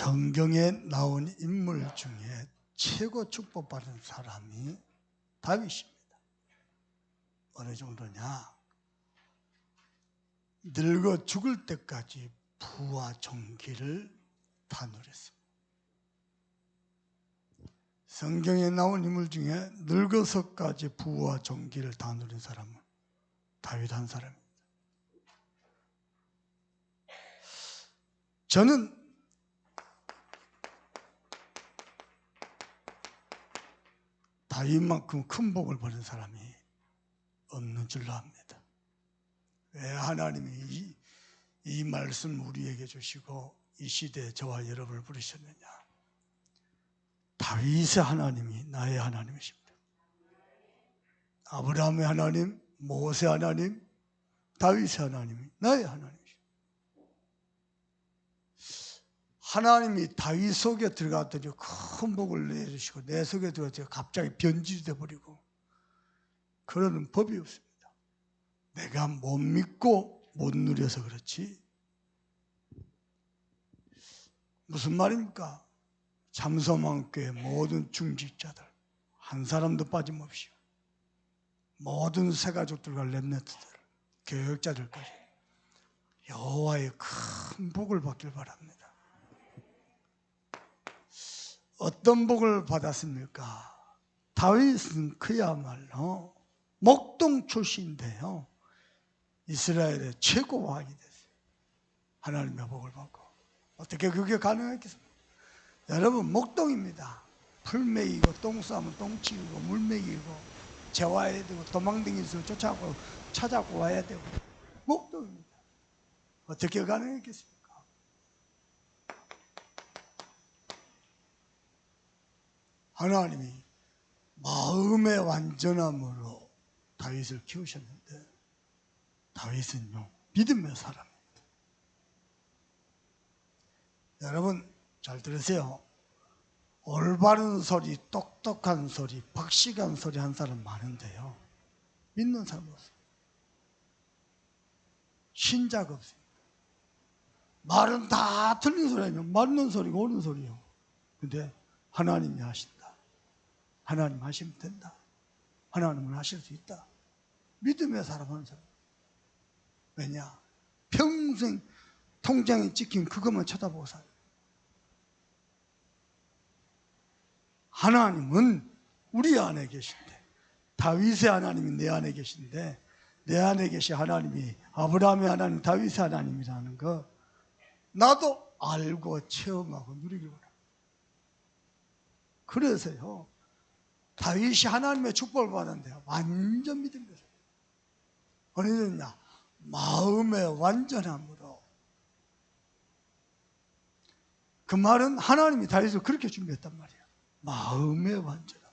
성경에 나온 인물 중에 최고 축복받은 사람이 다윗입니다. 어느 정도냐? 늙어 죽을 때까지 부와 존귀를 다 누렸습니다. 성경에 나온 인물 중에 늙어서까지 부와 존귀를 다 누린 사람은 다윗 한 사람입니다. 저는 다윗만큼 큰 복을 받은 사람이 없는 줄로 압니다. 왜 하나님이 이 말씀 우리에게 주시고 이 시대에 저와 여러분을 부르셨느냐? 다윗의 하나님이 나의 하나님이십니다. 아브라함의 하나님, 모세 하나님, 다윗의 하나님이 나의 하나님이십니다. 하나님이 다윗 속에 들어갔더니 큰 복을 내주시고 내 속에 들어갔더니 갑자기 변질이 돼버리고 그러는 법이 없습니다. 내가 못 믿고 못 누려서 그렇지. 무슨 말입니까? 참소망교회 모든 중직자들 한 사람도 빠짐없이 모든 새가족들과 렘넌트들 교역자들까지 여호와의 큰 복을 받길 바랍니다. 어떤 복을 받았습니까? 다윗은 그야말로 목동 출신인데요, 이스라엘의 최고 왕이 됐어요. 하나님의 복을 받고. 어떻게 그게 가능했겠습니까? 여러분, 목동입니다. 풀 먹이고 똥 싸면 똥 치우고 물 먹이고 재워야 되고 도망다니면서 쫓아가고 찾아고 와야 되고 목동입니다. 어떻게 가능했겠습니까? 하나님이 마음의 완전함으로 다윗을 키우셨는데 다윗은요 믿음의 사람입니다. 여러분 잘 들으세요. 올바른 소리, 똑똑한 소리, 박식한 소리 한 사람 많은데요, 믿는 사람 없어요. 신자가 없어요. 말은 다 틀린 소리 아니에요. 맞는 소리고 옳은 소리요. 근데 하나님이 하신다. 하나님 하시면 된다. 하나님은 하실 수 있다. 믿음의 사람 하는 사람. 왜냐? 평생 통장에 찍힌 그것만 쳐다보고 살아요. 하나님은 우리 안에 계신데, 다윗의 하나님이 내 안에 계신데, 내 안에 계신 하나님이 아브라함의 하나님, 다윗의 하나님이라는 거 나도 알고 체험하고 누리기 바랍니다. 그래서요 다윗이 하나님의 축복을 받았는데요 완전 믿음이에요. 어느 정도냐? 마음의 완전함으로. 그 말은 하나님이 다윗을 그렇게 준비했단 말이에요. 마음의 완전함.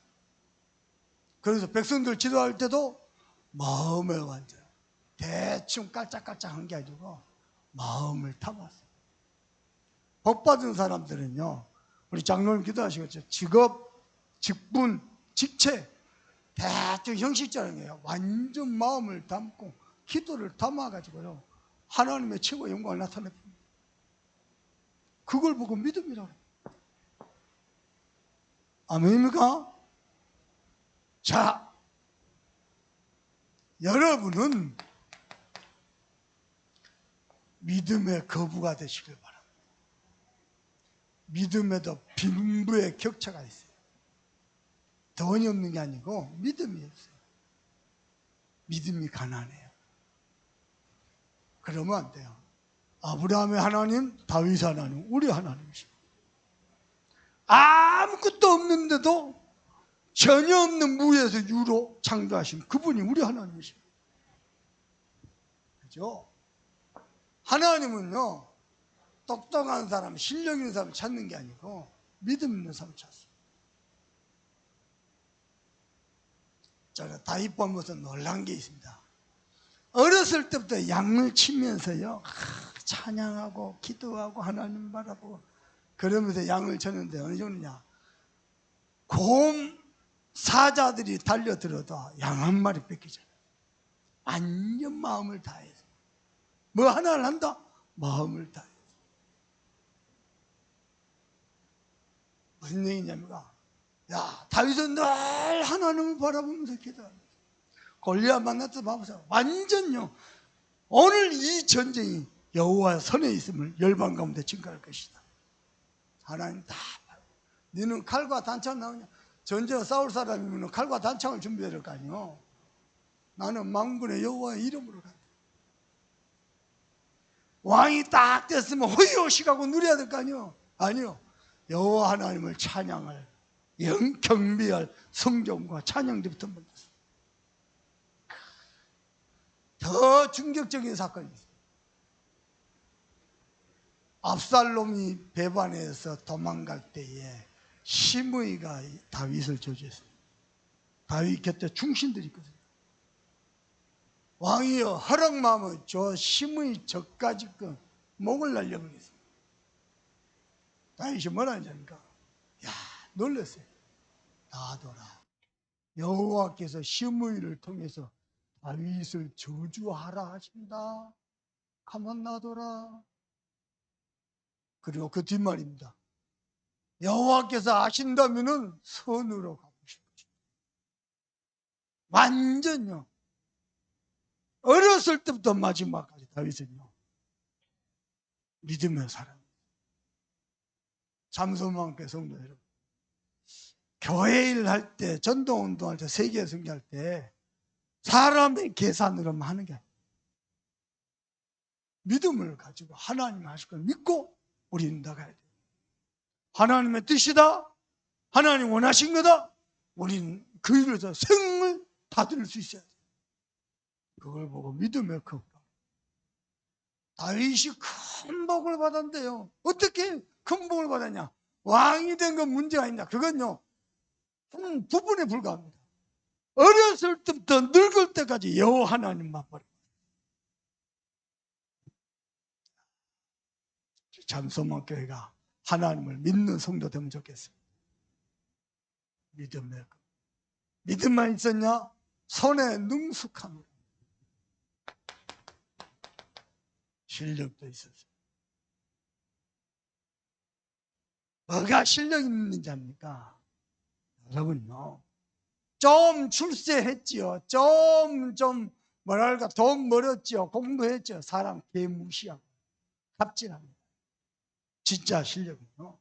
그래서 백성들 지도할 때도 마음의 완전함. 대충 깔짝깔짝한 게 아니고 마음을 담았어요. 복받은 사람들은요, 우리 장로님 기도하시겠죠? 직업, 직분, 직책 대충 형식적이에요. 완전 마음을 담고 기도를 담아가지고요 하나님의 최고의 영광을 나타냅니다. 그걸 보고 믿음이라고 해요. 아멘입니까? 자, 여러분은 믿음의 거부가 되시길 바랍니다. 믿음에도 빈부의 격차가 있어요. 돈이 없는 게 아니고 믿음이 없어요. 믿음이 가난해요. 그러면 안 돼요. 아브라함의 하나님, 다윗의 하나님, 우리 하나님이십니다. 아무것도 없는데도 전혀 없는 무에서 유로 창조하신 그분이 우리 하나님이십니다. 그죠? 하나님은요 똑똑한 사람, 실력 있는 사람 찾는 게 아니고 믿음 있는 사람 찾습니다. 제가 다윗 보면서 놀란 게 있습니다. 어렸을 때부터 양을 치면서요 찬양하고 기도하고 하나님 바라보고 그러면서 양을 쳤는데 어느 정도냐? 곰 사자들이 달려들어도 양 한 마리 뺏기잖아요. 완전 마음을 다해서 뭐 하나를 한다? 마음을 다해서. 무슨 얘기냐면, 야, 다윗은 늘 하나님을 바라보면서 기도합니다. 골리앗 만났다 봐보세요. 완전요. 오늘 이 전쟁이 여호와 손에 있음을 열방 가운데 증거할 것이다. 하나님 다 봐요. 너는 칼과 단창 나오냐? 전쟁 싸울 사람이면 칼과 단창을 준비해야 될 거 아니요. 나는 만군의 여호와의 이름으로 간다. 왕이 딱 됐으면 호의호식하고 누려야 될 거 아니요. 아니요. 여호와 하나님을 찬양할 경배할 성경과 찬양들부터 만났어요. 더 충격적인 사건이 있어요. 압살롬이 배반해서 도망갈 때에 시므이가 다윗을 저주했어요. 다윗 곁에 충신들이 있거든요. 왕이여 허락마음은 저 시므이 저까지 그 목을 날려버리겠습니다. 다윗이 뭐라 하냐니까, 야, 놀랐어요. 놔둬라. 여호와께서 시므이를 통해서 다윗을 저주하라 하신다. 가만 놔둬라. 그리고 그 뒷말입니다. 여호와께서 아신다면은 선으로 가보실 것입니다. 완전요. 어렸을 때부터 마지막까지 다윗은요, 믿음의 사람. 잠소만께 성도 여러분, 교회 일 할 때, 전도운동할 때, 세계 선교할 때 사람의 계산으로만 하는 게 아니에요. 믿음을 가지고 하나님 하실 걸 믿고 우리는 나가야 돼요. 하나님의 뜻이다, 하나님 원하신 거다, 우리는 그 일에서 생을 받을 수 있어야 돼요. 그걸 보고 믿음의 컵. 다윗이 큰 복을 받았는데요. 어떻게 큰 복을 받았냐? 왕이 된 건 문제가 있냐? 그건요, 한 부분에 불과합니다. 어렸을 때부터 늙을 때까지 여호와 하나님만 바라봐요. 잠소만교회가 하나님을 믿는 성도 되면 좋겠습니다. 믿음의 컵. 믿음만 있었냐? 손에 능숙함으로. 실력도 있었어요. 뭐가 실력 있는 자입니까? 여러분요, 좀 출세했지요. 좀 뭐랄까 돈 벌었지요. 공부했지요. 사람 개무시하고 갑질합니다. 진짜 실력은요,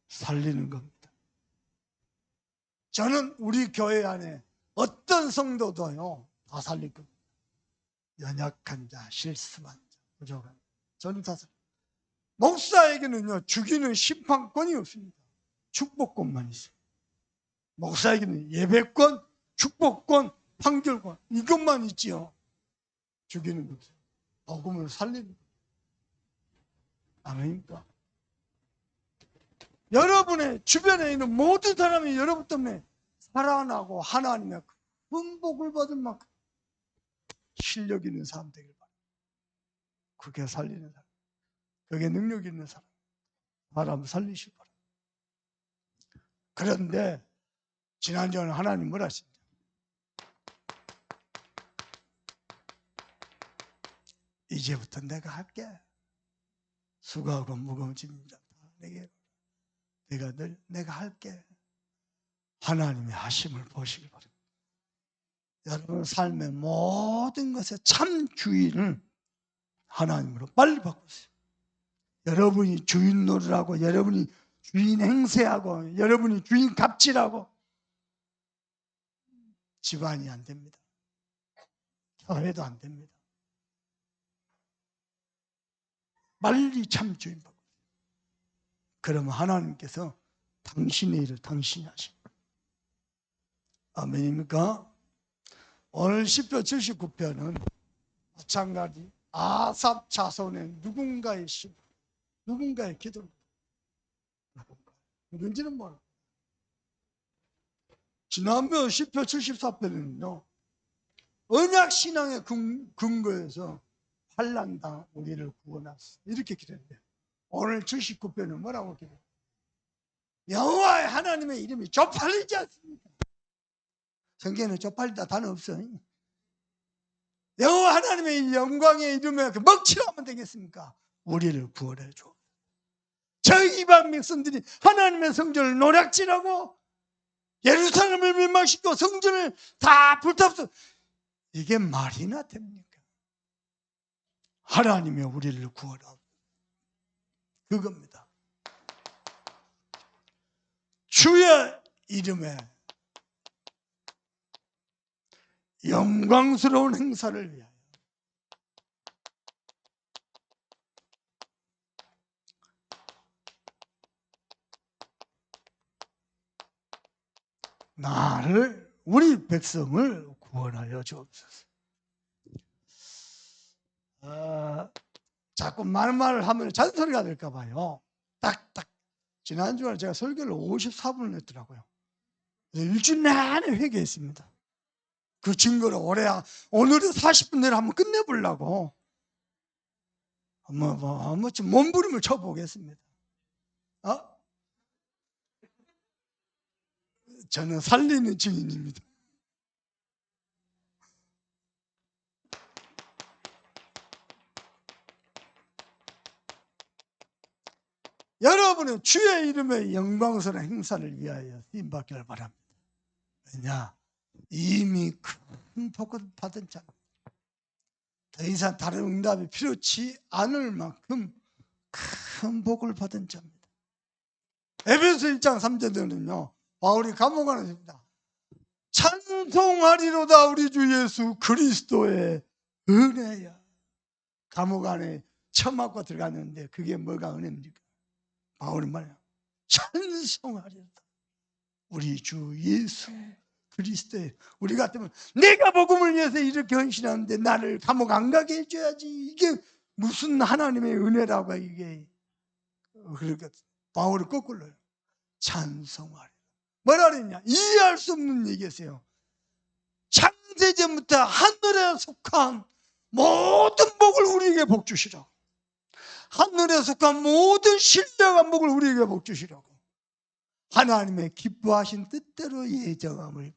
살리는 겁니다. 저는 우리 교회 안에 어떤 성도도요 다 살릴 겁니다. 연약한 자, 실수한 자, 부족한 자, 저는 다 살립니다. 목사에게는요 죽이는 심판권이 없습니다. 축복권만 있어요. 목사에게는 예배권, 축복권, 판결권 이것만 있지요. 죽이는 것, 복음을 살리는 것. 아멘입니까? 여러분의 주변에 있는 모든 사람이 여러분 때문에 살아나고 하나님의 큰 복을 받을 만큼 실력 있는 사람 되길 바랍니다. 그게 살리는 사람, 그게 능력 있는 사람, 사람 살리시기 바랍니다. 그런데 지난주에는 하나님 뭐라 하시냐? 이제부터 내가 할게. 수고하고 무거운 짐진 자 다 내게 내가 할게. 하나님의 하심을 보시기 바랍니다. 여러분 삶의 모든 것에 참 주인을 하나님으로 빨리 바꾸세요. 여러분이 주인 노릇하고, 여러분이 주인 행세하고, 여러분이 주인 갑질하고 집안이 안 됩니다. 교회도 안 됩니다. 빨리 참 주인 바꾸세요. 그러면 하나님께서 당신의 일을 당신이 하십니다. 아멘입니까? 오늘 시편 79편은 마찬가지 아삽 자손의 누군가의 시, 누군가의 기도입니다. 누군지는 몰라요. 지난번 시편 74편은요 언약 신앙의 근거에서 환난당 우리를 구원하소서 이렇게 기도했는데, 오늘 79편은 뭐라고 기도해요? 여호와의 하나님의 이름이 쪽팔리지 않습니까? 성경에는 쪽팔리다 단어 없어요. 여호와 하나님의 영광의 이름에 먹칠하면 되겠습니까? 우리를 구원해 줘. 저 이방 백성들이 하나님의 성전을 노략질하고 예루살렘을 멸망시키고 성전을 다 불타서 이게 말이나 됩니까? 하나님의 우리를 구하라. 그겁니다. 주의 이름에 영광스러운 행사를 위하여 나를 우리 백성을 구원하여 주옵소서. 자꾸 말을 하면 잔소리가 될까 봐요. 딱딱 지난주에 제가 설교를 54분을 했더라고요. 일주일 내내 회개했습니다. 그 증거를 오늘은 40분 내로 한번 끝내보려고 몸부림을 쳐보겠습니다. 저는 살리는 증인입니다. 여러분은 주의 이름의 영광스러운 행사를 위하여 쓰임받기를 바랍니다. 왜냐? 이미 큰 복을 받은 자입니다. 더 이상 다른 응답이 필요치 않을 만큼 큰 복을 받은 자입니다. 에베소 1장 3절에는요, 바울이 감옥 안에 있습니다. 찬송하리로다 우리 주 예수 그리스도의 은혜야. 감옥 안에 처맞고 들어갔는데 그게 뭐가 은혜입니까? 바울은 말이야, 찬송하리로다 우리 주 예수 그리스도의. 우리 같으면 내가 복음을 위해서 이렇게 헌신하는데 나를 감옥 안 가게 해줘야지, 이게 무슨 하나님의 은혜라고. 이게 그러니까 바울이 거꾸로요, 찬송하리로다. 뭐라 그랬냐? 이해할 수 없는 얘기였어요. 창세전부터 하늘에 속한 모든 복을 우리에게 복 주시라고. 하늘에 속한 모든 신령한 복을 우리에게 복 주시라고. 하나님의 기뻐하신 뜻대로 예정함을.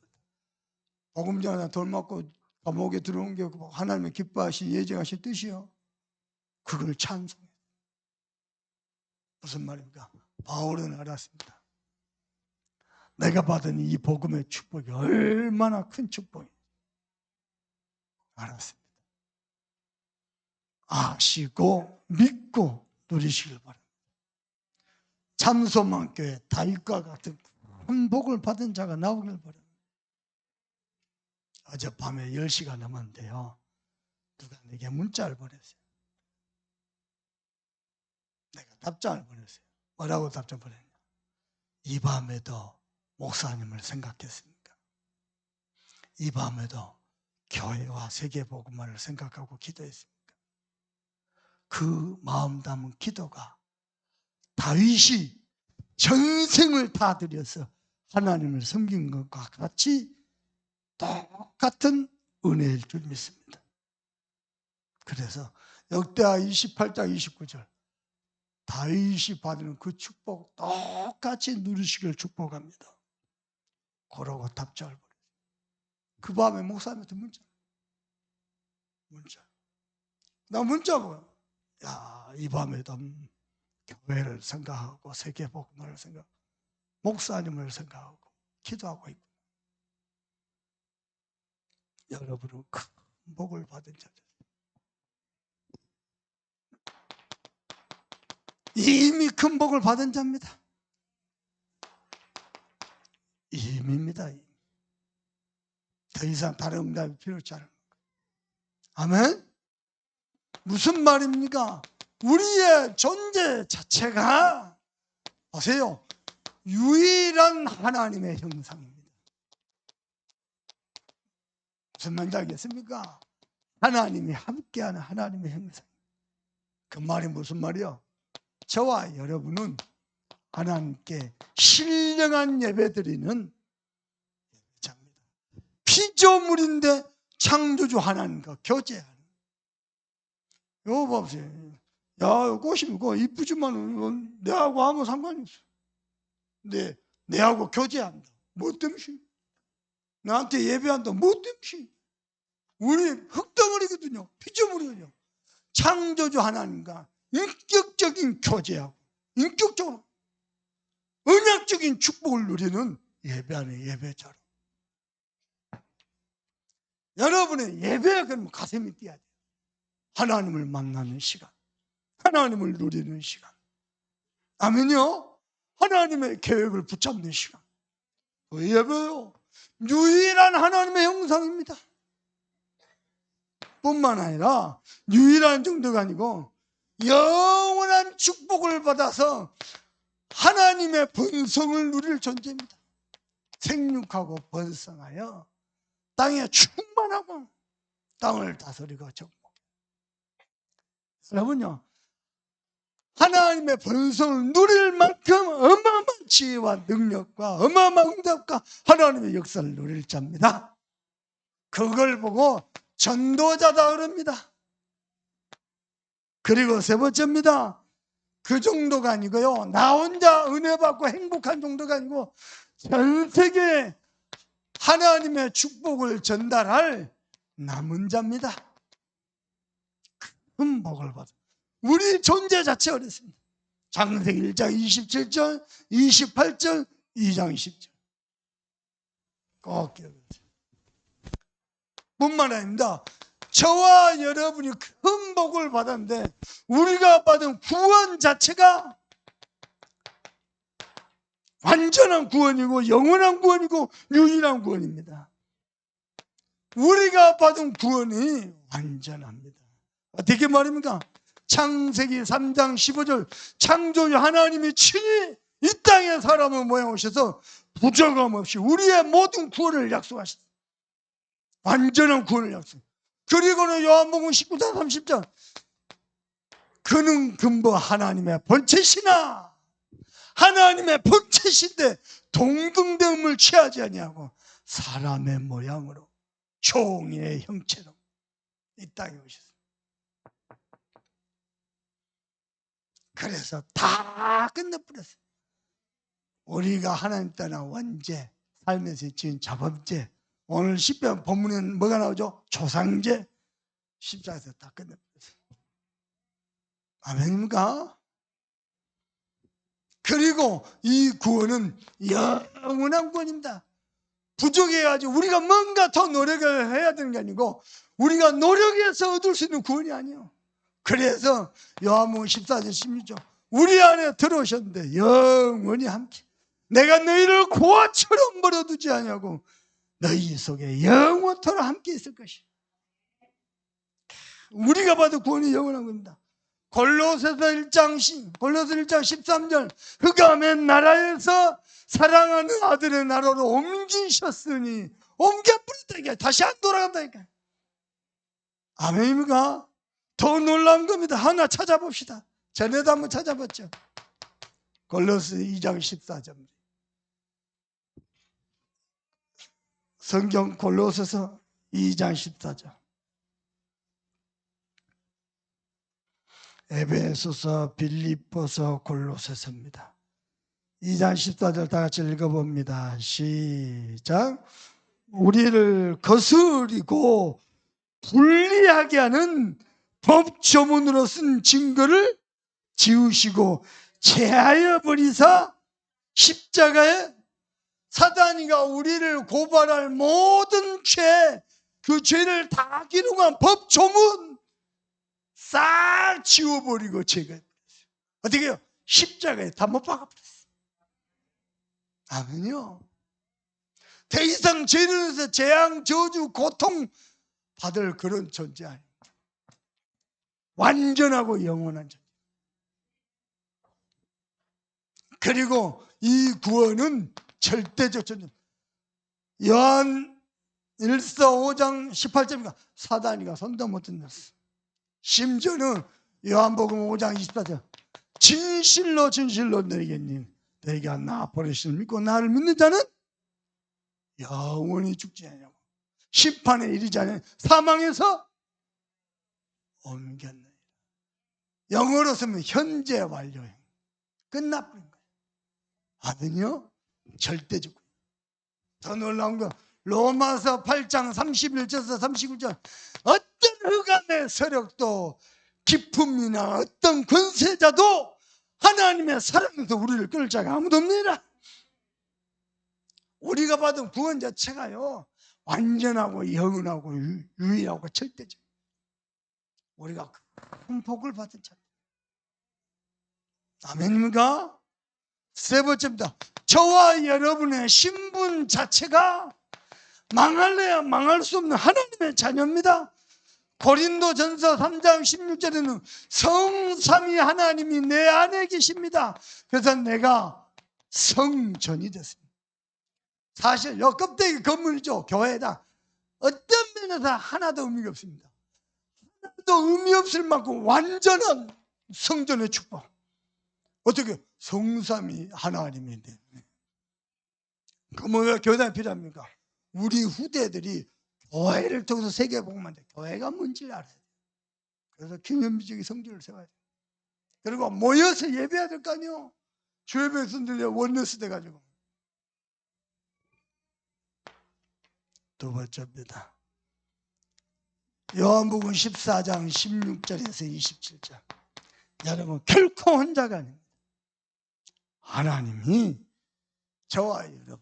복음 전에 돌 맞고 감옥에 들어온 게 하나님의 기뻐하신 예정하신 뜻이요. 그걸 찬송해. 무슨 말입니까? 바울은 알았습니다. 내가 받은 이 복음의 축복이 얼마나 큰 축복인지 알았습니다. 아시고 믿고 누리시길 바랍니다. 참소만교회 다윗과 같은 큰 복을 받은 자가 나오길 바랍니다. 어젯밤에 10시가 넘었는데요, 누가 내게 문자를 보냈어요. 내가 답장을 보냈어요. 뭐라고 답장 보냈냐? 이 밤에도 목사님을 생각했습니까? 이 밤에도 교회와 세계복음화를 생각하고 기도했습니까? 그 마음 담은 기도가 다윗이 전생을 다 들여서 하나님을 섬긴 것과 같이 똑같은 은혜일 줄 믿습니다. 그래서 역대하 28장 29절 다윗이 받는 그 축복 똑같이 누리시길 축복합니다. 그러고 답장을 보냈어요. 그 밤에 목사님한테 나 문자 보여. 야, 이 밤에도 교회를 생각하고 세계복음을 생각하고 목사님을 생각하고 기도하고 있고, 여러분은 큰 복을 받은 자들, 이미 큰 복을 받은 자입니다. 이미입니다. 더 이상 다른 응답이 필요치 않은 것. 아멘? 무슨 말입니까? 우리의 존재 자체가 보세요, 유일한 하나님의 형상입니다. 무슨 말인지 알겠습니까? 하나님이 함께하는 하나님의 형상. 그 말이 무슨 말이요? 저와 여러분은 하나님께 신령한 예배드리는 예배자입니다. 피조물인데 창조주 하나님과 교제하는. 이거 보세요. 야, 꽃이 뭐 이쁘지만 내하고 아무 상관이 없어. 근데 내하고 교제한다. 뭐 때문에? 나한테 예배한다. 뭐 때문에? 우리 흙덩어리거든요. 피조물이거든요. 창조주 하나님과 인격적인 교제하고 인격적으로 언약적인 축복을 누리는 예배 안에 예배자로. 여러분의 예배가 그러면 가슴이 뛰어야 돼요. 하나님을 만나는 시간, 하나님을 누리는 시간, 아멘요. 하나님의 계획을 붙잡는 시간. 그 예배요, 유일한 하나님의 형상입니다. 뿐만 아니라 유일한 정도가 아니고 영원한 축복을 받아서 하나님의 번성을 누릴 존재입니다. 생육하고 번성하여 땅에 충만하고 땅을 다스리고 정복. 여러분요, 하나님의 번성을 누릴 만큼 어마어마한 지혜와 능력과 어마어마한 응답과 하나님의 역사를 누릴 자입니다. 그걸 보고 전도자다 그럽니다. 그리고 세 번째입니다. 그 정도가 아니고요, 나 혼자 은혜 받고 행복한 정도가 아니고 전 세계에 하나님의 축복을 전달할 남은 자입니다. 큰 복을 받아. 우리 존재 자체가 그랬습니다. 창세기 1장 27절, 28절, 2장 10절. 꼭 기억하세요. 뿐만 아닙니다. 저와 여러분이 큰 복을 받았는데 우리가 받은 구원 자체가 완전한 구원이고 영원한 구원이고 유일한 구원입니다. 우리가 받은 구원이 완전합니다. 어떻게 말입니까? 창세기 3장 15절, 창조주 하나님이 친히 이 땅에 사람을 모여 오셔서 부족함 없이 우리의 모든 구원을 약속하셨어요. 완전한 구원을 약속. 그리고는 요한복음 19장 30절, 그는 근본 하나님의 본체시나 하나님의 본체신데 동등됨을 취하지 아니하고 사람의 모양으로 종의 형체로 이 땅에 오셨어요. 그래서 다 끝내버렸어요. 우리가 하나님 떠나 원죄, 삶에서 지은 자범죄, 오늘 시편 본문에는 뭐가 나오죠? 조상죄, 십자가에서 다 끝내버렸어요. 아멘입니까? 그리고 이 구원은 영원한 구원입니다. 부족해가지고 우리가 뭔가 더 노력을 해야 되는 게 아니고 우리가 노력해서 얻을 수 있는 구원이 아니에요. 그래서 요한복음 14절 16절, 우리 안에 들어오셨는데 영원히 함께, 내가 너희를 고아처럼 버려두지 아니하고 너희 속에 영원토록 함께 있을 것이야. 우리가 받은 구원이 영원한 겁니다. 골로새서 1장 13절, 그가 맨 나라에서 사랑하는 아들의 나라로 옮기셨으니, 옮겨버렸다니까, 다시 안 돌아간다니까. 아멘입니까? 더 놀라운 겁니다. 하나 찾아봅시다. 전에도 한번 찾아봤죠. 골로새 2장 14절. 성경 골로새서 2장 14절. 에베소서, 빌립보서, 골로새서입니다. 2장 14절 다 같이 읽어봅니다. 시작. 우리를 거스리고 불리하게 하는 법조문으로 쓴 증거를 지우시고 제하여 버리사 십자가에 사단이가 우리를 고발할 모든 죄, 그 죄를 다 기록한 법조문 싹 지워버리고 제거했어요. 어떻게 해요? 십자가에 다 못 박아버렸어요. 아멘요. 더 이상 죄를 해서 재앙, 저주, 고통 받을 그런 존재 아닙니다. 완전하고 영원한 존재. 그리고 이 구원은 절대적 존재. 요한 1서 5장 18절입니다. 사단이가 손도 못 흔들었어. 심지어는 요한복음 5장 24절, 진실로 진실로 너희가 나 버리심을 믿고 나를 믿는 자는 영원히 죽지 않냐고, 심판에 이르지 않으면 사망에서 옮겼느니라. 영어로 쓰면 현재 완료형, 끝나버린 거예요. 아멘요? 절대적. 더 놀라운 거 로마서 8장 31절에서 39절, 어떤 흑암의 세력도 기품이나 어떤 권세자도 하나님의 사랑에서 우리를 끌 자가 아무도 없느니라. 우리가 받은 구원 자체가요, 완전하고 영원하고 유일하고 절대적. 우리가 큰 복을 받은 자. 아멘입니까? 세 번째입니다. 저와 여러분의 신분 자체가 망할래야 망할 수 없는 하나님의 자녀입니다. 고린도전서 3장 16절에는 성삼위 하나님이 내 안에 계십니다. 그래서 내가 성전이 됐습니다. 사실 요 껍데기 건물이죠. 교회다. 어떤 면에서 하나도 의미가 없습니다. 하나도 의미 없을 만큼 완전한 성전의 축복. 어떻게 성삼위 하나님이 되네. 그럼 왜 교회당이 필요합니까? 우리 후대들이 교회를 통해서 세계복음만 돼. 교회가 뭔지를 알아야 돼. 그래서 기념비적인 성전을 세워야 돼. 그리고 모여서 예배해야 될 거 아니에요. 주예배 선들려 원내스 돼가지고. 두 번째입니다. 요한복음 14장 16절에서 27절. 여러분 결코 혼자가 아닙니다. 하나님이 저와 여러분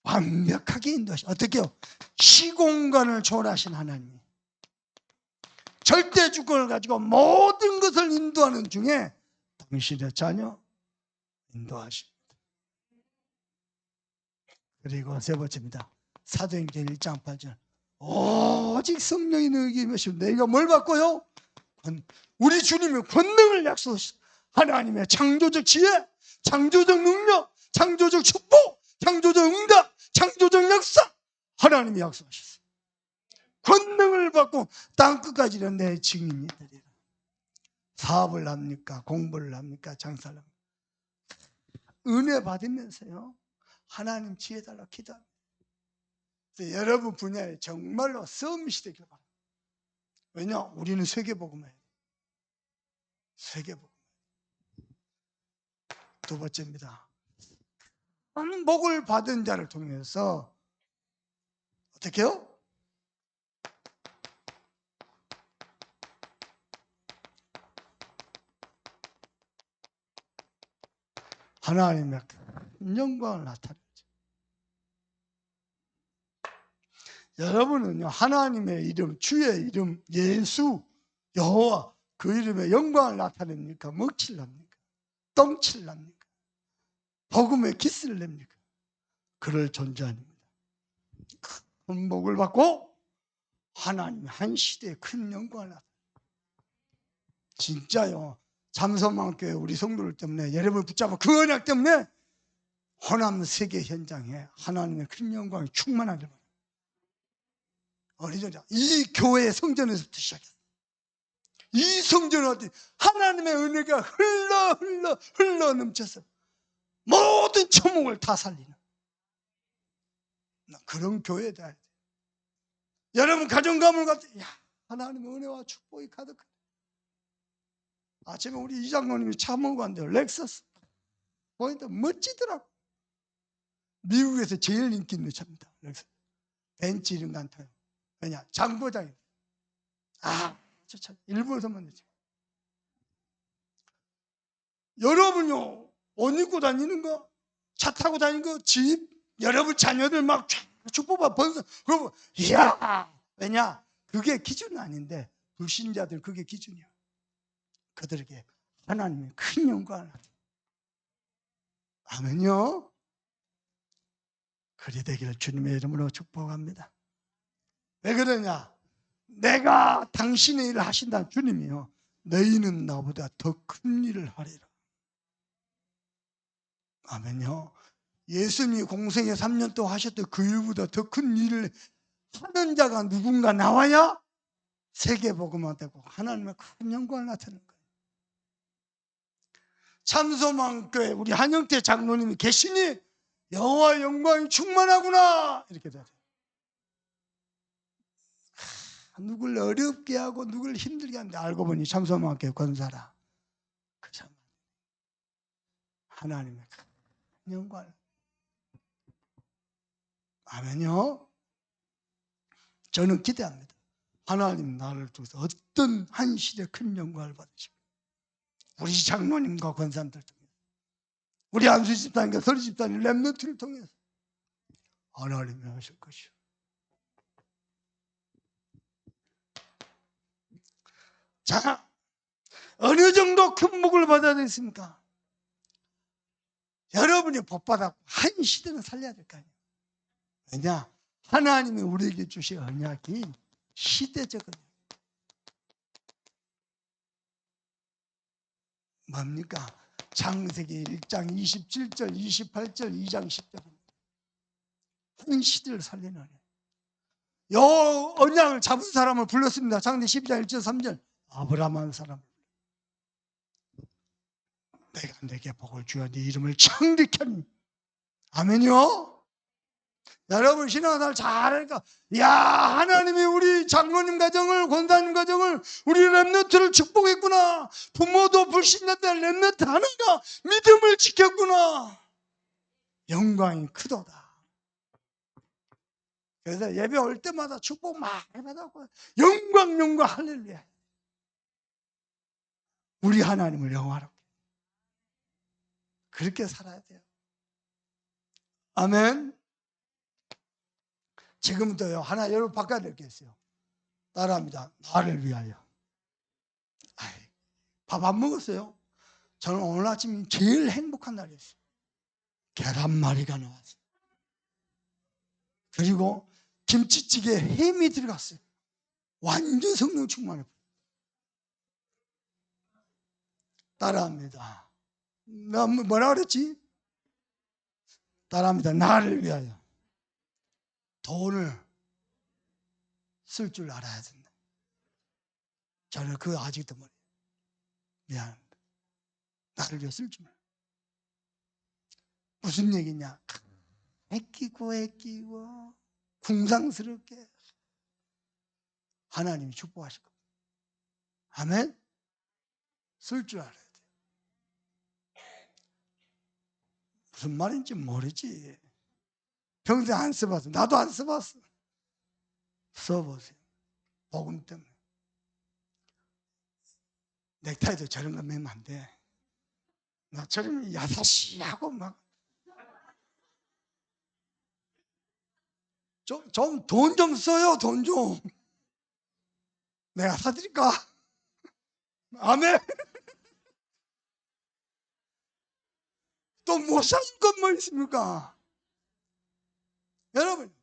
완벽하게 인도하신, 어떻게요? 시공간을 초월하신 하나님이 절대 주권을 가지고 모든 것을 인도하는 중에 당신의 자녀 인도하십니다. 그리고 세 번째입니다. 사도행전 1장 8절. 오직 성령이 너에게 임하시면 너희가 뭘 받고요? 우리 주님의 권능을 약속하셨다. 하나님의 창조적 지혜, 창조적 능력, 창조적 축복, 창조적 응답, 창조적 역사, 하나님이 약속하셨어요. 권능을 받고 땅끝까지는 내 증인이 되리라. 사업을 합니까? 공부를 합니까? 장사를 합니까? 은혜 받으면서요, 하나님 지혜 달라 기도합니다. 여러분 분야에 정말로 서밋이 되길 바랍니다. 왜냐? 우리는 세계복음이에요. 세계복음. 두 번째입니다. 큰 복을 받은 자를 통해서 어떻게 해요? 하나님의 영광을 나타내죠. 여러분은요, 하나님의 이름, 주의 이름, 예수, 여호와, 그 이름의 영광을 나타냅니까? 먹칠 납니까? 똥칠 납니까? 복음에 기스를 냅니까? 그럴 존재 아닙니다. 큰 복을 받고 하나님의 한 시대에 큰 영광을 나타냅니다. 진짜요, 잠소만교회 우리 성도들 때문에, 여러분을 붙잡아 그 언약 때문에 호남 세계 현장에 하나님의 큰 영광이 충만하길 바랍니다. 어느 정도 이 교회의 성전에서부터 시작했어요. 이 성전은 어디 하나님의 은혜가 흘러 넘쳐서 모든 초목을 다 살리는 그런 교회에 돼야 돼요. 여러분 가정 가문 같은, 야, 하나님의 은혜와 축복이 가득해. 아침에 우리 이장로님이 차 몰고 왔는데 렉서스 보니까 멋지더라고. 미국에서 제일 인기 있는 차입니다. 렉서스. 벤츠 이런 거 안 타요. 왜냐? 장보장입니다. 저 차 일본에서만 내죠. 여러분요, 옷 입고 다니는 거, 차 타고 다니는 거, 집, 여러분 자녀들 막 축복받아 번성. 그러면 이야, 왜냐? 그게 기준은 아닌데 불신자들 그게 기준이야. 그들에게 하나님의 큰 영광을 하죠. 아멘요. 그리 되기를 주님의 이름으로 축복합니다. 왜 그러냐? 내가 당신의 일을 하신다 주님이요, 너희는 나보다 더 큰 일을 하리라. 아멘요. 예수님이 공생에 3년 동안 하셨던 그 일보다 더 큰 일을 하는 자가 누군가 나와야 세계복음화 되고 하나님의 큰 영광을 나타내는 거예요. 참소망교회 우리 한영태 장로님이 계시니 여호와의 영광이 충만하구나, 이렇게 돼요. 누굴 어렵게 하고 누굴 힘들게 하는데 알고 보니 참소망교회 권사라. 그 참 하나님의 큰 영광을. 아멘요. 저는 기대합니다. 하나님 나를 통해서 어떤 한 시대 큰 영광을 받으시고 우리 장로님과 권사님들 통해서, 우리 안수 집사님과 서리 집사님 렘넌트를 통해서 하나님이 하실 것이요. 자, 어느 정도 큰 복을 받아야 되겠습니까? 여러분이 복받았고 한 시대는 살려야 될 거 아니에요. 왜냐? 하나님이 우리에게 주신 언약이 시대적 언약. 뭡니까? 창세기 1장 27절, 28절, 2장 10절. 한 시대를 살리는 언약. 요 언약을 잡은 사람을 불렀습니다. 창세기 12장 1절 3절. 아브라함 사람. 내가 내게 복을 주어 네 이름을 창대케 하니. 아멘이요. 여러분 신앙생활 잘하니까, 야, 하나님이 우리 장로님 가정을, 권사님 가정을, 우리 렘넌트를 축복했구나. 부모도 불신자인데 렘넌트 하나가 믿음을 지켰구나. 영광이 크도다. 그래서 예배 올 때마다 축복 많이 받았고, 영광 할렐루야. 우리 하나님을 영화롭게 그렇게 살아야 돼요. 아멘. 지금부터요, 하나 여러분 바꿔야 될 게 있어요. 따라합니다. 나를 위하여. 밥 안 먹었어요? 저는 오늘 아침 제일 행복한 날이었어요. 계란말이가 나왔어요. 그리고 김치찌개에 햄이 들어갔어요. 완전 성령 충만해. 따라합니다. 나 뭐라 그랬지? 따라합니다. 나를 위하여. 돈을 쓸 줄 알아야 된다. 저는 그거 아직도 모르겠어요. 미안합니다. 나를 위해 쓸 줄 몰라요. 무슨 얘기냐? 애끼고 궁상스럽게 하나님이 축복하실 겁니다. 아멘? 쓸 줄 알아야 돼요. 무슨 말인지 모르지. 평생 안 써봤어. 나도 안 써봤어. 써보세요. 복음 때문에. 넥타이도 저런 거 매면 안 돼. 나처럼 야사시하고 막 좀 돈 좀 써요. 돈 좀. 내가 사드릴까? 아멘. 또 못 사줄 건 뭐 있습니까? 여러분,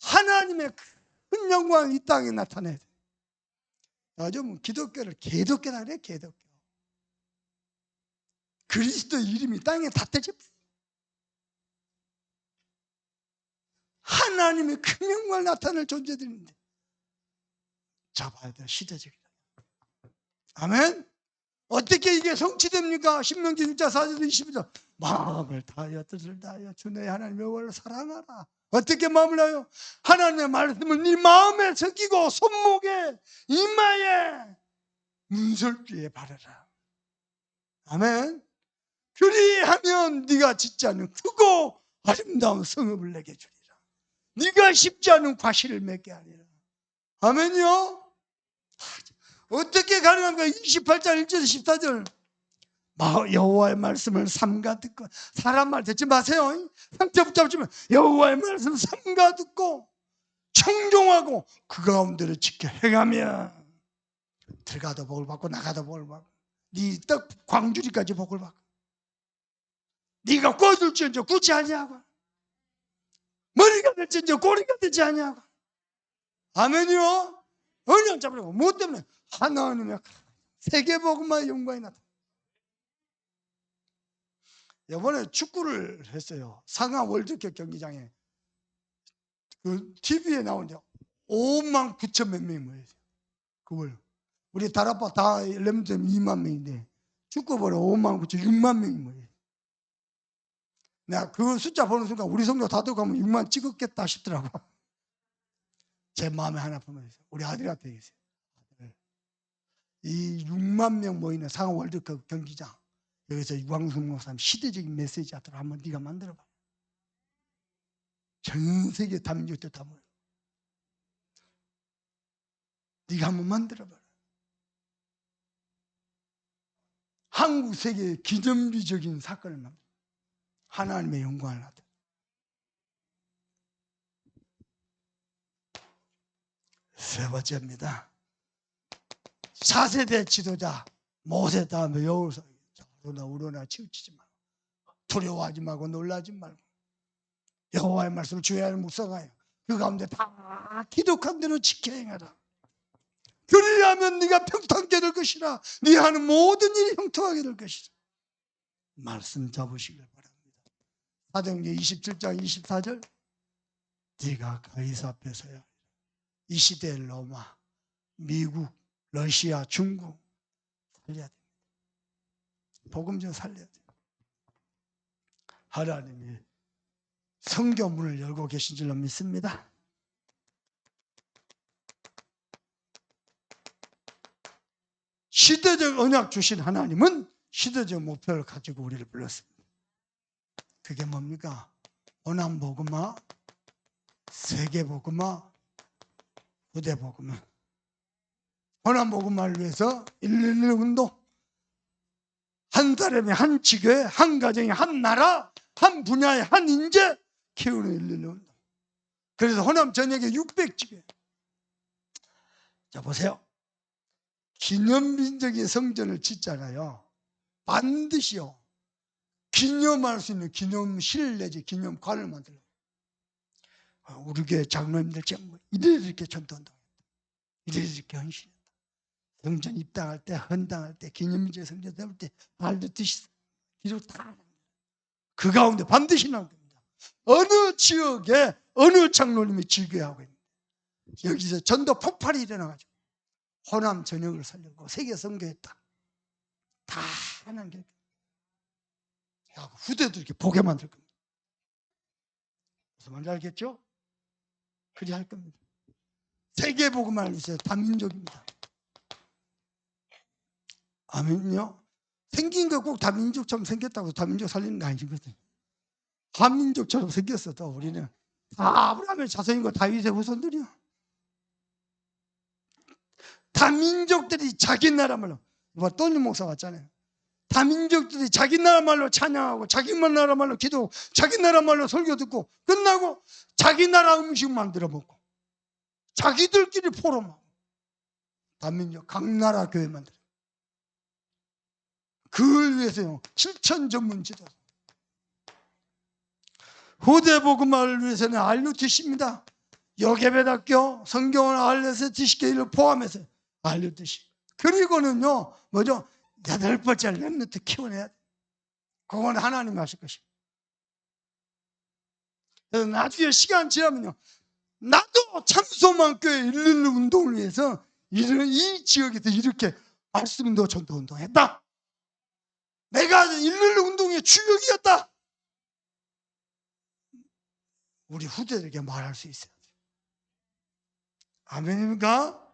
하나님의 큰 영광이 이 땅에 나타내야 돼요. 요즘 기독교를 개독교라 그래. 개독교. 그리스도 이름이 땅에 다 떼져. 하나님의 큰 영광을 나타낼 존재들인데 잡아야 돼. 시대적이다. 아멘. 어떻게 이게 성취됩니까? 신명기 6장 4절 20절. 마음을 다하여 뜻을 다하여 주 너의 하나님 여호와를 사랑하라. 어떻게 마음을 다하여? 하나님의 말씀을 네 마음에 새기고 손목에 이마에 문설주에 바르라. 아멘. 그리하면 네가 짓지 않는 크고 아름다운 성읍을 내게 주리라. 네가 쉽지 않은 과실을 맺게 하리라. 아멘이요. 어떻게 가능합니까? 28장 1절 14절. 여호와의 말씀을 삼가 듣고. 사람 말 듣지 마세요. 상처 붙잡으면 여호와의 말씀을 삼가 듣고 청종하고 그 가운데를 지켜 행하면 들어가도 복을 받고 나가도 복을 받고 네 떡 광주리까지 복을 받고 네가 꿔줄지언정 굳지 아니하고 머리가 될지언정 꼬리가 되지 아니하고. 아멘이요. 언약 잡으려고. 뭐 때문에? 하나님의 세계복음화의 영광이 나타나. 이번에 축구를 했어요. 상하 월드컵 경기장에. 그 TV에 나오는데 5만 9천 몇 명이 모여요. 그걸 우리 다락방 다 렘드 2만 명인데 축구 보러 5만 9천 6만 명이 모여요. 내가 그 숫자 보는 순간 우리 성도 다 들어가면 6만 찍었겠다 싶더라고. 제 마음에 하나 품어있어요. 우리 아들한테 얘기했어요. 이 6만 명 모이는 상하 월드컵 경기장, 여기서 유광석 목사님 시대적인 메시지 하도록 한번 네가 만들어봐. 전 세계 다민족들 다 모여. 네가 한번 만들어봐라. 한국 세계의 기념비적인 사건을 만듭니다. 하나님의 영광을 나타냅니다. 세 번째입니다. 4세대 지도자 모세 다음에 여호수아. 우러나 치우치지 말고 두려워하지 말고 놀라지 말고 여호와의 말씀을 주의 하나님 묵상하여 그 가운데 다 기록한 대로 지켜 행하라. 그리하면 네가 평탄케 될 것이라. 네 하는 모든 일이 형통하게 될 것이라. 말씀 잡으시길 바랍니다. 사도행전 27장 24절 네가 가이사 앞에 서야 하리라. 이 시대의 로마, 미국, 러시아, 중국 살려야 됩니다. 복음 좀 살려야 돼요. 하나님이 성경문을 열고 계신 줄로 믿습니다. 시대적 언약 주신 하나님은 시대적 목표를 가지고 우리를 불렀습니다. 그게 뭡니까? 원암복음화, 세계복음화, 후대복음화. 원암복음화를 위해서 111 운동, 한 사람이 한 지교회, 한 가정이 한 나라, 한 분야의 한 인재 키우는 111 운동. 그래서 호남 전역에 600지교회. 자, 보세요. 기념비적인 성전을 짓잖아요. 반드시요. 기념할 수 있는 기념실 내지 기념관을 만들어요. 우리 교회 장로님들 전부 이렇게 전도운동했다. 이렇게 헌신했다. 성전 입당할 때, 헌당할 때, 기념비적 성전 세울 때 알듯이 기록 다. 그 가운데 반드시 나올 겁니다. 어느 지역에 어느 장로님이 즐겨하고 있는데 여기서 전도 폭발이 일어나가지고 호남 전역을 살리고 세계 선교했다. 다 하나님 게 후대도 이렇게 보게 만들 겁니다. 무슨 말인지 알겠죠? 그리 할 겁니다. 세계 복음을 위해서 다민족입니다. 아멘요. 생긴 거 꼭 다민족처럼 생겼다고 다민족 살리는 거 아니거든요. 다민족처럼 생겼어도 우리는 다 아브라함의 자손이고 다윗의 후손들이요. 다민족들이 자기 나라 말로, 또니 목사 왔잖아요. 다민족들이 자기 나라 말로 찬양하고 자기 나라 말로 기도하고 자기 나라 말로 설교 듣고 끝나고 자기 나라 음식 만들어 먹고 자기들끼리 포럼하고 다민족 각 나라 교회 만들어. 그걸 위해서요. 7천 전문 지도자. 후대복음화를 위해서는 RUTC입니다. 여개배학교, 성경원 RSTC를 포함해서 RUTC. 그리고는요, 뭐죠? 8번째 렘넌트 키워내야 돼. 그건 하나님이 하실 것이고. 그래서 나중에 시간 지나면요, 나도 참소만교회 111 운동을 위해서 이 지역에서 이렇게 말씀도 전도 운동했다. 내가 111 운동의 주역이었다. 우리 후대들에게 말할 수 있어요. 아멘입니까?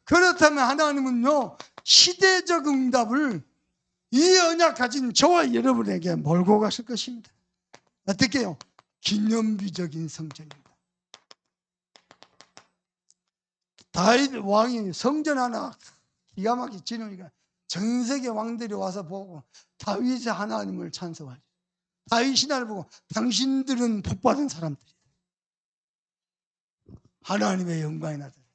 그렇다면 하나님은요, 시대적 응답을 이 언약 가진 저와 여러분에게 몰고 가실 것입니다. 어떻게 해요? 기념비적인 성전입니다. 다윗 왕이 성전 하나 기가 막히게 지으니까 전 세계 왕들이 와서 보고 다윗의 하나님을 찬송하죠. 다윗이 나를 보고 당신들은 복받은 사람들이다. 하나님의 영광이 나타납니다.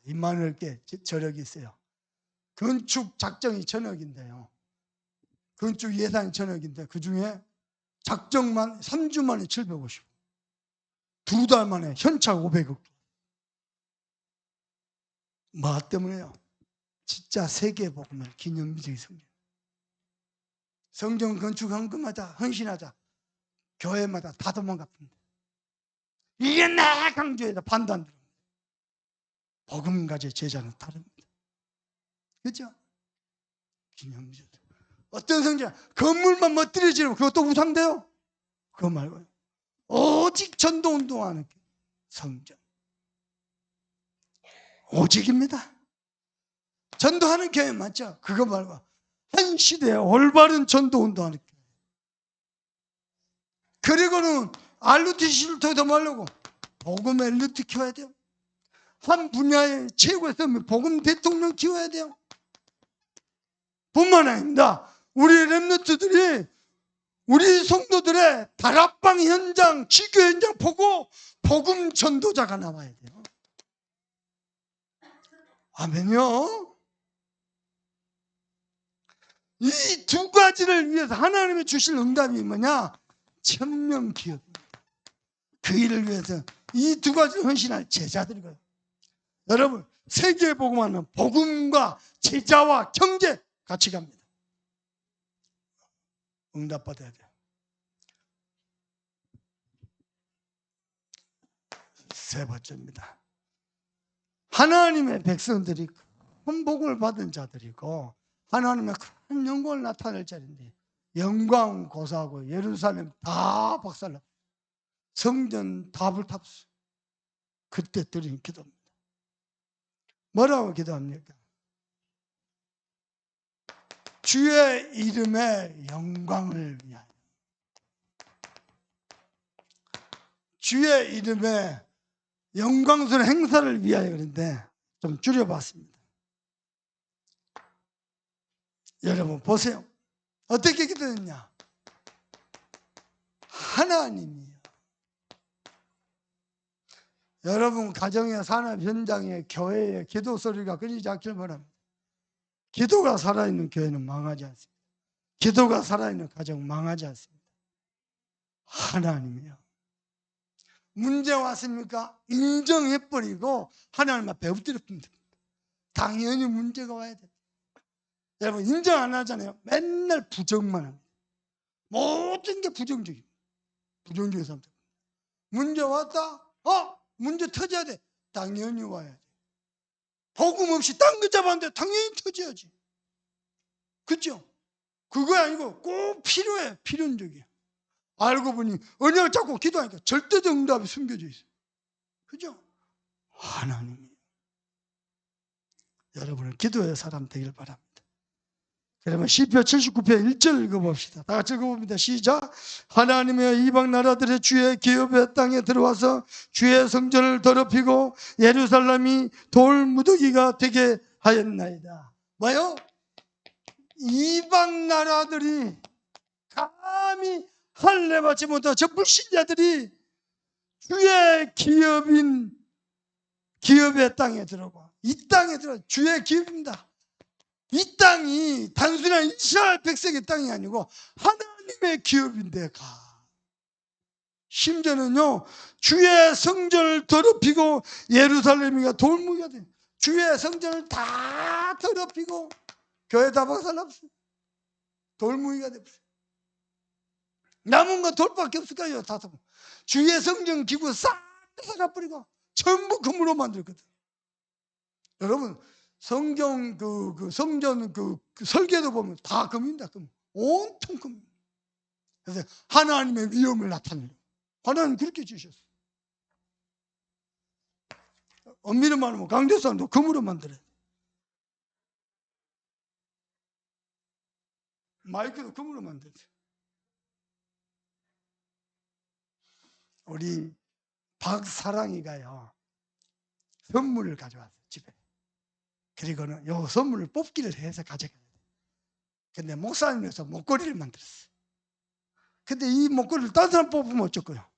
임마누엘께 저력이 있어요. 건축 작정이 1,000억인데요. 건축 예산이 1,000억인데 그 중에 작정만 3주 만에 750억. 2달 만에 현찰 500억. 뭐 때문에요? 진짜 세계복음을 기념비적인 성전. 성전 건축한 것마다 헌신하자. 교회마다 다 도망갑니다. 이게 내 강조에다 반도 안 들어요. 복음 가진 제자는 다릅니다. 그렇죠? 기념비적. 어떤 성전, 건물만 멋들어지면 그것도 우상돼요. 그거 말고요. 오직 전도운동하는 성전. 오직입니다. 전도하는 교회 맞죠? 그거 말고 한 시대에 올바른 전도운동하는 교회. 그리고는 RUTC를 더 말려고 복음의 엘리트 키워야 돼요. 한 분야의 최고의 선 복음 대통령 키워야 돼요. 뿐만 아닙니다. 우리 렘넌트들이 우리 성도들의 다락방 현장, 지교 현장 보고 복음 전도자가 나와야 돼요. 아멘요. 이 두 가지를 위해서 하나님이 주실 응답이 뭐냐? 천명 기업입니다. 그 일을 위해서 이 두 가지를 헌신할 제자들이거든요. 여러분, 세계 복음화는 복음과 제자와 경제 같이 갑니다. 응답받아야 돼요. 세 번째입니다. 하나님의 백성들이 큰 복을 받은 자들이고 하나님의 큰 영광을 나타낼 자리인데 영광 고사하고 예루살렘 다 박살나, 성전 다 불탔어. 그때 드린 기도입니다. 뭐라고 기도합니까? 주의 이름의 영광을 위하여, 주의 이름의 영광스러운 행사를 위하여. 그런데 좀 줄여봤습니다. 여러분 보세요. 어떻게 기도했냐? 하나님이요. 여러분 가정의 산업 현장에 교회에 기도 소리가 끊이지 않길 바랍니다. 기도가 살아있는 교회는 망하지 않습니다. 기도가 살아있는 가정 망하지 않습니다. 하나님이요. 문제 왔습니까? 인정해버리고 하나님 앞에 엎드렸습니다. 당연히 문제가 와야 돼요. 여러분 인정 안 하잖아요. 맨날 부정만 합니다. 모든 게 부정적입니다. 부정적인 사람들. 문제 왔다? 문제 터져야 돼. 당연히 와야 돼. 복음 없이 딴 거 잡았는데 당연히 터져야지. 그렇죠? 그거 아니고 꼭 필요해. 필연적이야. 알고 보니 언약을 잡고 기도하니까 절대적 응답이 숨겨져 있어요. 그죠? 하나님이 여러분은 기도의 사람 되길 바랍니다. 그러면 시편 79편 1절 읽어봅시다. 다 같이 읽어봅니다. 시작. 하나님의 이방 나라들의 주의 기업의 땅에 들어와서 주의 성전을 더럽히고 예루살렘이 돌무더기가 되게 하였나이다. 뭐요? 이방 나라들이 감히 할례받지 못한 저 불신자들이 주의 기업의 땅에 들어가. 이 땅에 들어가. 주의 기업입니다. 이 땅이 단순한 이스라엘 백성의 땅이 아니고 하나님의 기업인데 심지어는요 주의 성전을 더럽히고 예루살렘이가 돌무기가 돼. 주의 성전을 다 더럽히고 교회 다 박살났어요. 돌무기가 됐어요. 남은 건 돌밖에 없을까요? 다섯 번. 주의 성전 기구 싹 뺏어가버리고 전부 금으로 만들거든. 여러분 성경 성전 설계도 보면 다 금입니다. 금. 온통 금. 그래서 하나님의 위엄을 나타내요. 하나님 그렇게 주셨어요. 엄밀히 말하면 강대상도 금으로 만들어요. 마이크도 금으로 만들어요. 우리 박사랑이가요 선물을 가져왔어요. 집에. 그리고는 요 선물을 뽑기를 해서 가져가야 돼. 근데 목사님에서 목걸이를 만들었어요. 근데 이 목걸이를 다른 사람 뽑으면 어쩔 거요?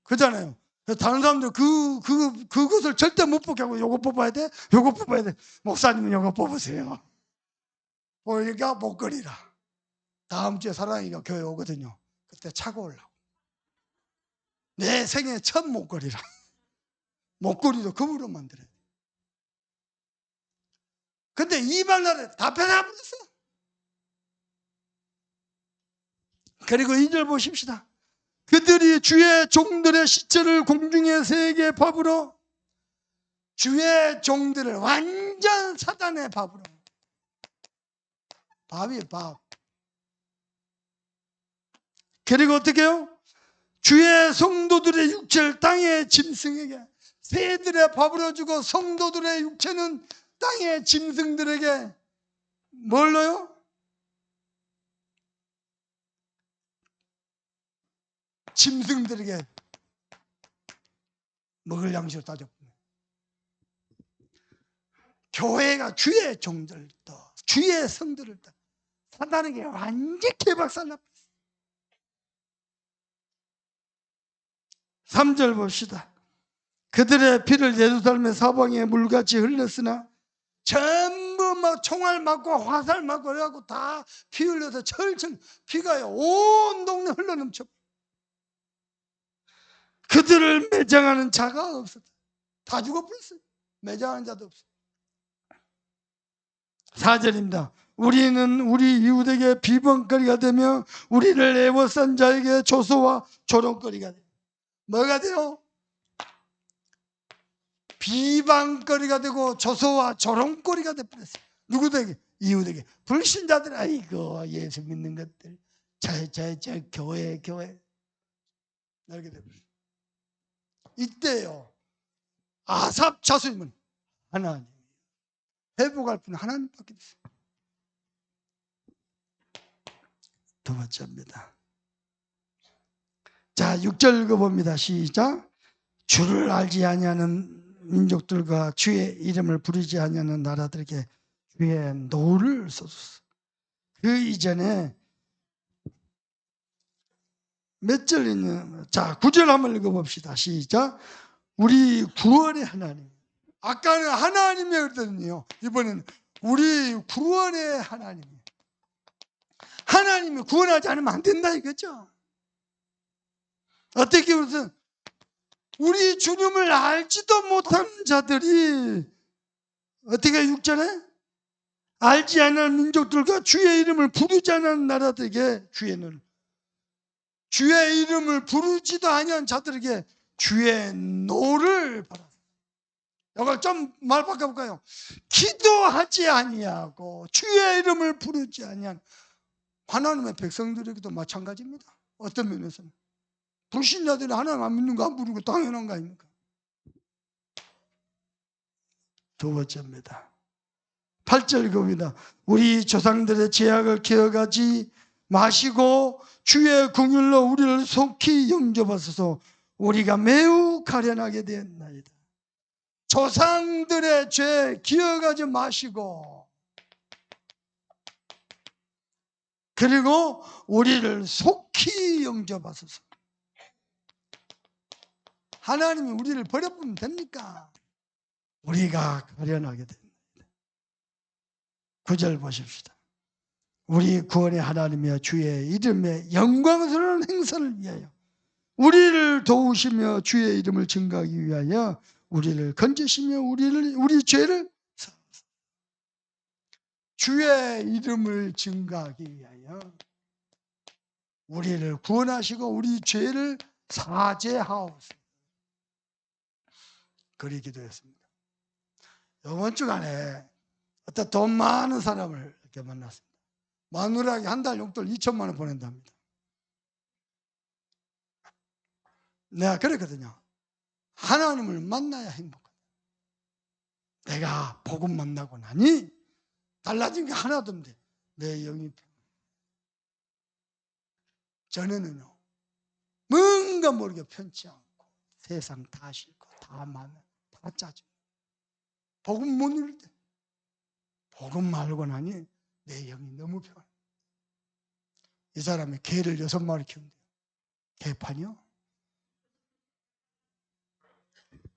그잖아요. 다른 사람들 그것을 절대 못 뽑게 하고 요거 뽑아야 돼? 요거 뽑아야 돼. 목사님은 요거 뽑으세요. 보니까 목걸이라. 다음 주에 사랑이가 교회 오거든요. 그때 차고 올라고. 내 생애 첫 목걸이라. 목걸이도 금으로 만들어야 돼. 근데 이방 나라에 다 뺏어버렸어. 그리고 2절 보십시다. 그들이 주의 종들의 시체를 공중에 새게 밥으로, 주의 종들을 완전 사단의 밥으로. 밥이 밥. 그리고 어떻게 해요? 주의 성도들의 육체를 땅의 짐승에게, 새들의 밥으로 주고 성도들의 육체는 땅의 짐승들에게 뭘로요? 짐승들에게 먹을 양식으로 따져보면 교회가 주의 종들도 주의 성들을 사단에게 완전히 개박살났어요. 3절 봅시다. 그들의 피를 예루살렘의 사방에 물같이 흘렸으나 전부 막 총알 맞고 화살 맞고 그래갖고 다 피 흘려서 철철 피가 온 동네 흘러넘쳐. 그들을 매장하는 자가 없었다. 다 죽어버렸어요. 매장하는 자도 없어요. 4절입니다. 우리는 우리 이웃에게 비방거리가 되며 우리를 애워싼 자에게 조소와 조롱거리가 돼요. 뭐가 돼요? 비방거리가 되고 조소와 조롱거리가 되버렸어요. 누구에게? 이웃에게. 불신자들, 아이고 예수 믿는 것들, 저 교회 이렇게 되버렸어요. 이때요 아삽 자손은 하나님, 회복할 분은 하나님밖에 없어요. 두 번째입니다. 자, 6절 읽어봅니다. 시작. 주를 알지 아니하는 민족들과 주의 이름을 부르지 아니하는 나라들에게 주의 노를 쏟았어. 그 이전에 몇 절 있는, 자, 9절 한번 읽어봅시다. 시작. 우리 구원의 하나님. 아까는 하나님이었거든요. 이번에는 우리 구원의 하나님. 하나님이 구원하지 않으면 안 된다 이거죠. 어떻게 무슨 우리 주님을 알지도 못하는 자들이 어떻게 6절에 알지 않는 민족들과 주의 이름을 부르지 않는 나라들에게 주의 이름을 부르지도 아니한 자들에게 주의 노를 받았어요. 이걸 좀 말 바꿔볼까요? 기도하지 아니하고 주의 이름을 부르지 아니한 하나님의 백성들에게도 마찬가지입니다. 어떤 면에서는 불신자들이 하나님 안 믿는 거 안 부르고 당연한 거 아닙니까? 두 번째입니다. 8절 겁니다. 우리 조상들의 죄악을 기억하지 마시고 주의 긍휼로 우리를 속히 영접하소서. 우리가 매우 가련하게 되었나이다. 조상들의 죄 기억하지 마시고 그리고 우리를 속히 영접하소서. 하나님이 우리를 버려보면 됩니까? 우리가 가련하게 됩니다. 9절 보십시다. 우리 구원의 하나님이여 주의 이름의 영광스러운 행사를 위하여 우리를 도우시며 주의 이름을 증거하기 위하여 우리를 건지시며 우리 죄를 주의 이름을 증거하기 위하여 우리를 구원하시고 우리 죄를 사죄하옵소서. 그리 기도했습니다. 이번 주간에 어떤 돈 많은 사람을 이렇게 만났습니다. 마누라에게 한 달 용돈 2천만 원 보낸답니다. 내가 그랬거든요. 하나님을 만나야 행복하다. 내가 복음 만나고 나니 달라진 게 하나도 없는데 내 영이 전에는요 뭔가 모르게 편치 않고 세상 다 싫고 다 많아 다 짜증. 복음 못 누릴 때 복음 말고 나니 내 영이 너무 편해. 이 사람이 개를 6마리 키운대요. 개판이요?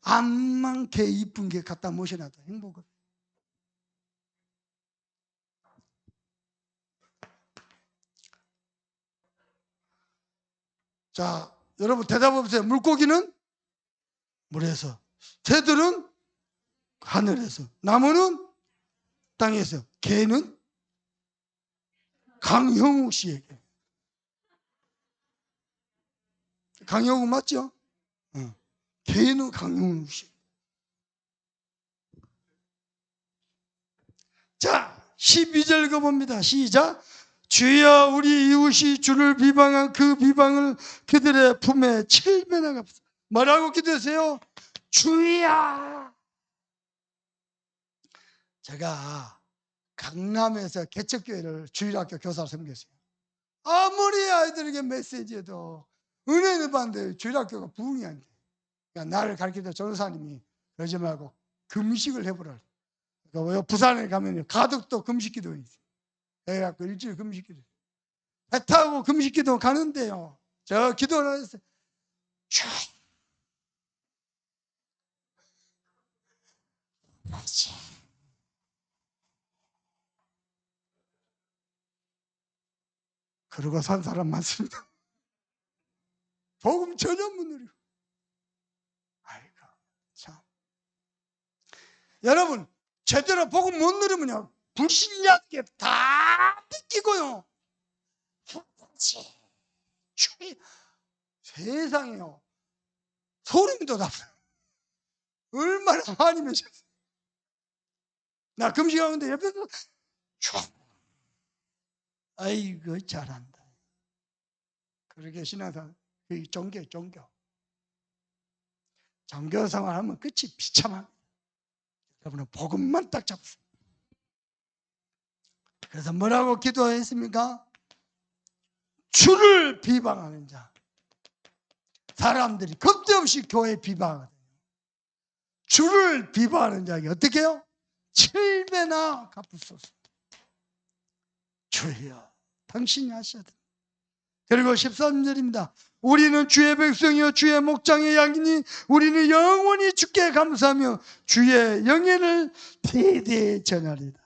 암만 개 이쁜 개 갖다 모셔놔도 행복해. 자, 여러분 대답해보세요. 물고기는 물에서, 새들은 하늘에서, 나무는 땅에서, 개는 강형욱 씨에게. 강형욱 맞죠? 개는 강형욱 씨. 자, 12절 읽어봅니다. 시작. 주여 우리 이웃이 주를 비방한 그 비방을 그들의 품에 칠배나 갚소서. 뭐라고 기도하세요? 주여. 제가 강남에서 개척교회를 주일학교 교사로 섬겼어요. 아무리 아이들에게 메시지해도 은혜는 받는데 주일학교가 부흥이 안 돼. 그러니까 나를 가르치던 전도사님이 그러지 말고 금식을 해보라. 그러니까 부산에 가면 가덕도 금식기도 있어요. 그래갖고 일주일 금식기도. 배 타고 금식기도 가는데요. 저 기도를 했어요. 그러고 산 사람 많습니다. 복음 전혀 못 누리고. 아이고, 참. 여러분, 제대로 복음 못 누리면요, 불신자에게 다 뺏기고요. 세상에요. 소름이 돋았어요. 얼마나 많이 me셨어요. 나 금식하는데 옆에서 아이고 잘한다. 그렇게 신앙생활, 그 종교. 종교생활 하면 끝이 비참합니다. 여러분은 복음만 딱 잡으세요. 그래서 뭐라고 기도했습니까? 주를 비방하는 자. 사람들이 겁도 없이 교회 비방하거든요. 주를 비방하는 자에게 어떻게 해요? 7배나 갚으소서. 주여, 당신이 하셔야 됩니다. 그리고 13절입니다. 우리는 주의 백성이요 주의 목장의 양이니 우리는 영원히 주께 감사하며 주의 영예를 대대히 전하리다.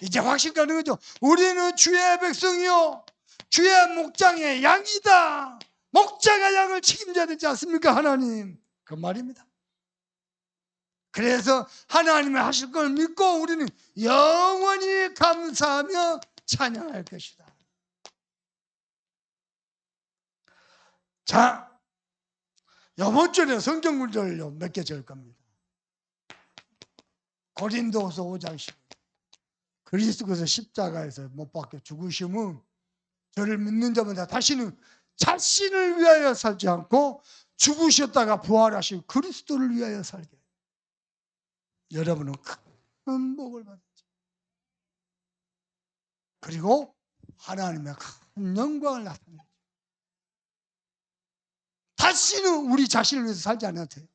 이제 확신 가는 거죠. 우리는 주의 백성이요 주의 목장의 양이다. 목자가 양을 책임져야 되지 않습니까? 하나님, 그 말입니다. 그래서 하나님이 하실 걸 믿고 우리는 영원히 감사하며 찬양할 것이다. 자, 이번 주에 성경 구절을 몇 개 절 겁니다. 고린도후서 5장 10절. 그리스도께서 십자가에서 못 박혀 죽으심은 저를 믿는 자마다 다시는 자신을 위하여 살지 않고 죽으셨다가 부활하신 그리스도를 위하여 살게. 여러분은 큰 복을 받았죠. 그리고 하나님의 큰 영광을 나타내죠. 다시는 우리 자신을 위해서 살지 않아도 돼요.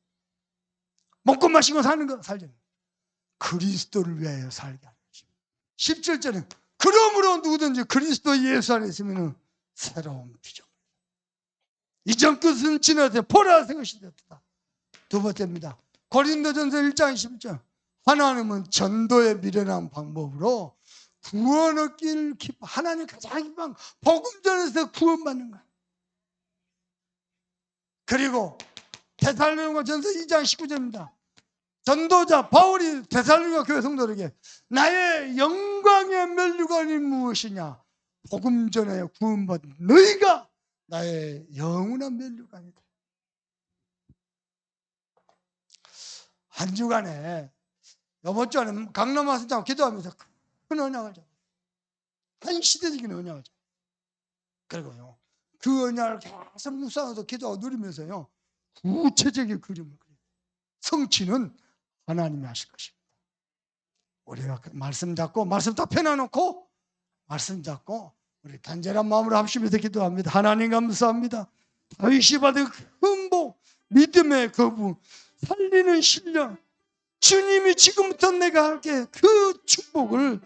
먹고 마시고 사는 거 살지 않아요. 그리스도를 위하여 살게 하는 것입니다. 17절은 그러므로 누구든지 그리스도 예수 안에 있으면 새로운 피조물이다. 이전 것은 지나서 보라 새 것이 되었다. 두 번째입니다. 고린도전서 1장 10절. 하나님은 전도에 미련한 방법으로 구원 얻기를 기뻐. 하나님 가장 기뻐한 복음 전에서 구원받는 거야. 그리고 데살로니가전서 2장 19절입니다. 전도자 바울이 데살로니가 교회 성도들에게 나의 영광의 면류관이 무엇이냐? 복음 전에 구원받은 너희가 나의 영원한 면류관이다. 한 주간에 이번 주에는 강남 와서 기도하면서 큰 언약을 잡았어요. 한 시대적인 언약을 잡았어요. 그리고요, 그 언약을 계속 묵상하면서 기도하고 누리면서요, 구체적인 그림을 그려요. 성취는 하나님이 하실 것입니다. 우리가 말씀 잡고, 말씀 딱 펴놔놓고, 말씀 잡고, 우리 간절한 마음으로 합심해서 기도합니다. 하나님 감사합니다. 다윗이 받은 큰 복, 믿음의 거부, 살리는 신령, 주님이 지금부터 내가 할게 그 축복을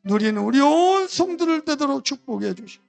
누리는 우리 온 성도를 되도록 축복해 주시고